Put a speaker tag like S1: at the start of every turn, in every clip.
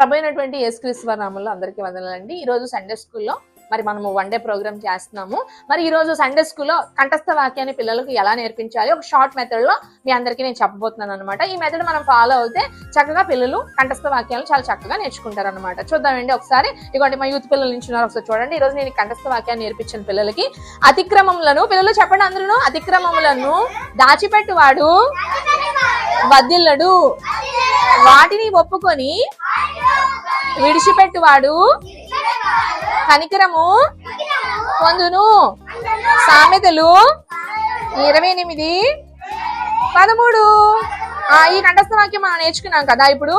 S1: ప్రభైనటువంటి యేసుక్రీస్తు నామములో అందరికీ వందనాలండి. ఈ రోజు సండే స్కూల్లో మరి మనము వన్ డే ప్రోగ్రామ్ చేస్తున్నాము. మరి ఈ రోజు సండే స్కూల్లో కంఠస్థ వాక్యాన్ని పిల్లలకు ఎలా నేర్పించాలి ఒక షార్ట్ మెథడ్ లో మీ అందరికీ నేను చెప్పబోతున్నాను అనమాట. ఈ మెథడ్ మనం ఫాలో అవుతే చక్కగా పిల్లలు కంఠస్థ వాక్యాలు చాలా చక్కగా నేర్చుకుంటారు అనమాట. చూద్దామండి ఒకసారి. ఇదిగోండి మా యూత్ పిల్లలు నించున్నారు, ఒకసారి చూడండి. ఈ రోజు నేను కంఠస్థ వాక్యాన్ని నేర్పించిన పిల్లలకి అతిక్రమములను, పిల్లలు చెప్పండి అందరూ, అతిక్రమములను దాచిపెట్టువాడు వదిల్లడు, వాటిని ఒప్పుకొని విడిచిపెట్టువాడు కనికరము పొందును. సామెతలు 28:13. ఈ కంఠస్థ వాక్యం మనం నేర్చుకున్నాం కదా. ఇప్పుడు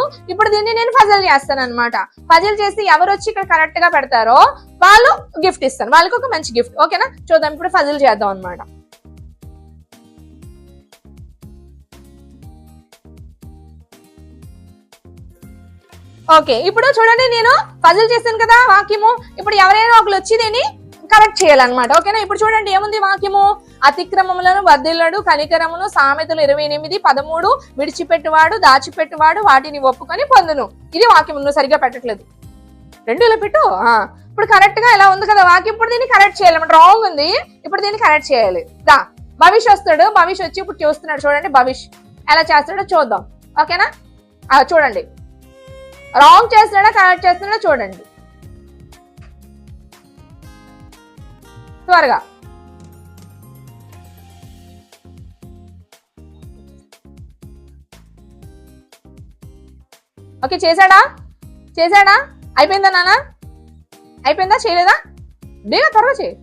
S1: దీన్ని నేను ఫజల్ చేస్తాను అనమాట. ఫజల్ చేసి ఎవరు వచ్చి ఇక్కడ కరెక్ట్ గా పెడతారో వాళ్ళు గిఫ్ట్ ఇస్తాను, వాళ్ళకి ఒక మంచి గిఫ్ట్. ఓకేనా, చూద్దాం. ఇప్పుడు ఫజల్ చేద్దాం అనమాట. ఓకే, ఇప్పుడు చూడండి, నేను పజిల్ చేశాను కదా వాక్యము. ఇప్పుడు ఎవరైనా ఒకరు వచ్చి దీన్ని కరెక్ట్ చేయాలన్నమాట. ఓకేనా, ఇప్పుడు చూడండి ఏముంది వాక్యము. అతిక్రమములను వదిల్లడు కనికరమును, సామెతలు 28:13. విడిచిపెట్టువాడు దాచిపెట్టువాడు వాటిని ఒప్పుకొని పొందును. ఇది వాక్యం. నువ్వు సరిగ్గా పెట్టట్లేదు, రెండు ఇలా పెట్టు. ఇప్పుడు కరెక్ట్ గా ఇలా ఉంది కదా వాక్యం. ఇప్పుడు దీన్ని కరెక్ట్ చేయాలన్నమాట. రాంగ్ ఉంది, ఇప్పుడు దీన్ని కరెక్ట్ చేయాలి. భవిష్ వస్తాడు. భవిష్ వచ్చి ఇప్పుడు చూస్తున్నాడు. చూడండి భవిష్ ఎలా చేస్తాడో చూద్దాం. ఓకేనా, చూడండి. రాంగ్ చేస్తున్నాడా కరెక్ట్ చేస్తున్నాడా చూడండి త్వరగా. ఓకే, చేశాడా అయిపోయిందా నాన్న? అయిపోయిందా? చేయలేదా? బేగా త్వరగా చేయి.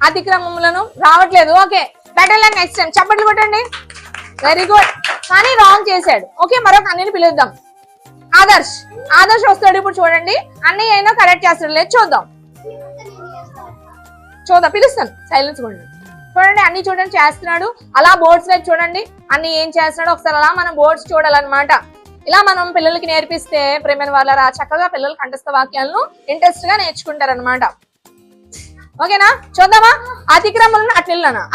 S1: అతిక్రమములను రావట్లేదు. ఓకే, బెటర్ నెక్స్ట్ టైం చప్పట్లు కొట్టండి. Very good. కానీ రాంగ్ చేశాడు. ఓకే, మరొక అన్నయ్యని పిలుద్దాం. ఆదర్శ్ వస్తాడు. ఇప్పుడు చూడండి, అన్నయ్య అయినా కరెక్ట్ చేస్తాడు లేదు చూద్దాం. పిలుస్తాను, సైలెన్స్ కొండి. చూడండి అన్ని చూడండి చేస్తున్నాడు. అలా బోర్డ్స్ వైపు చూడండి, అన్ని ఏం చేస్తున్నాడు ఒకసారి అలా మనం బోర్డ్స్ చూడాలన్నమాట. ఇలా మనం పిల్లలకి నేర్పిస్తే ప్రేమైన వాళ్ళ చక్కగా పిల్లలు కంఠస్థ వాక్యాలను ఇంట్రెస్ట్ గా నేర్చుకుంటారనమాట. ఓకేనా, చూద్దామా.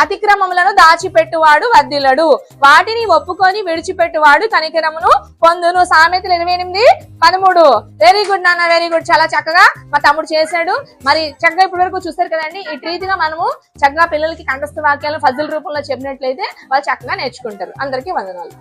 S1: అతిక్రమములను దాచిపెట్టువాడు వదిల్లడు, వాటిని ఒప్పుకొని విడిచిపెట్టువాడు కనికరమును పొందును. సామెతలు 28:13. వెరీ గుడ్ నాన్న, వెరీ గుడ్. చాలా చక్కగా మా తమ్ముడు చేశాడు. మరి చక్కగా ఇప్పటి వరకు చూస్తారు కదండి. ఈ రీతిగా మనము చక్కగా పిల్లలకి కంఠస్థ వాక్యాలను ఫజిల్ రూపంలో చెప్పినట్లయితే వాళ్ళు చక్కగా నేర్చుకుంటారు. అందరికీ వందనాలు.